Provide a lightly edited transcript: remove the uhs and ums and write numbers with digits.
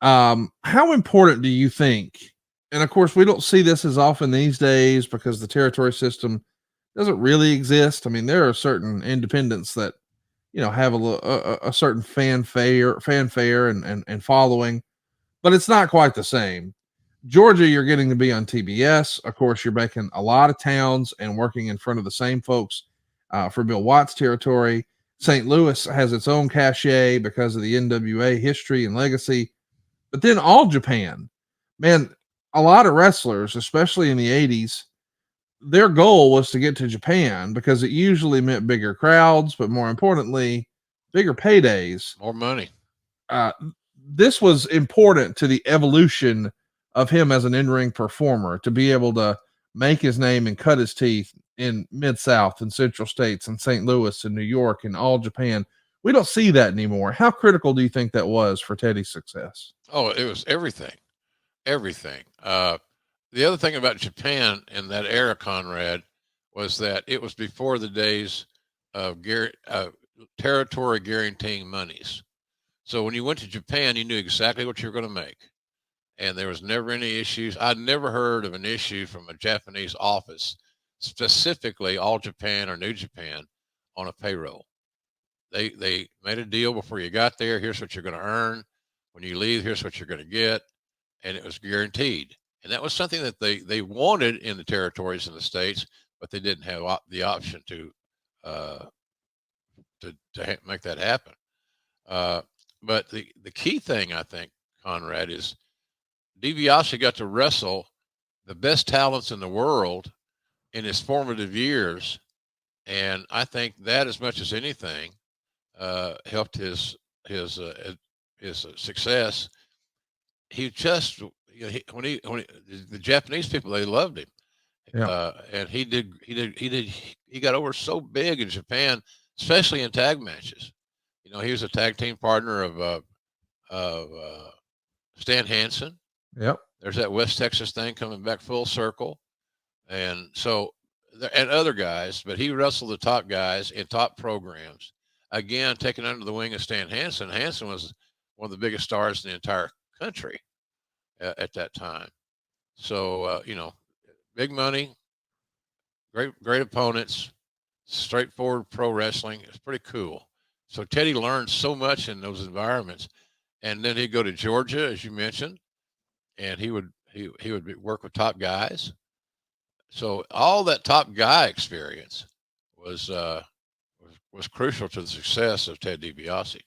How important do you think? And of course, we don't see this as often these days because the territory system doesn't really exist. I mean, there are certain independents that have a certain fanfare and following, but it's not quite the same. Georgia, you're getting to be on TBS. Of course, you're making a lot of towns and working in front of the same folks for Bill Watts territory. St. Louis has its own cachet because of the NWA history and legacy. But then All Japan, man, a lot of wrestlers, especially in the 80s, their goal was to get to Japan because it usually meant bigger crowds, but more importantly, bigger paydays. More money. Uh, this was important to the evolution of him as an in-ring performer to be able to make his name and cut his teeth in Mid-South and Central States and St. Louis and New York and All Japan. We don't see that anymore. How critical do you think that was for Teddy's success? Oh, it was everything. Everything. The other thing about Japan in that era, Conrad, was that it was before the days of territory guaranteeing monies. So when you went to Japan, you knew exactly what you were going to make. And there was never any issues. I'd never heard of an issue from a Japanese office, specifically All Japan or New Japan, on a payroll. They made a deal before you got there. Here's what you're going to earn. When you leave, here's what you're going to get. And it was guaranteed. And that was something that they wanted in the territories in the States, but they didn't have the option to make that happen. But the key thing, I think, Conrad, is DiBiase got to wrestle the best talents in the world in his formative years. And I think that, as much as anything, helped his success. He just, when the Japanese people, they loved him. Yeah. And he got over so big in Japan, especially in tag matches. He was a tag team partner of Stan Hansen. Yep. There's that West Texas thing coming back full circle. And so, and other guys, but he wrestled the top guys in top programs. Again, taken under the wing of Stan Hansen. Hansen was one of the biggest stars in the entire country at that time. So, big money, great opponents, straightforward pro wrestling. It's pretty cool. So Teddy learned so much in those environments, and then he'd go to Georgia, as you mentioned, and he would work with top guys. So all that top guy experience was crucial to the success of Ted DiBiase.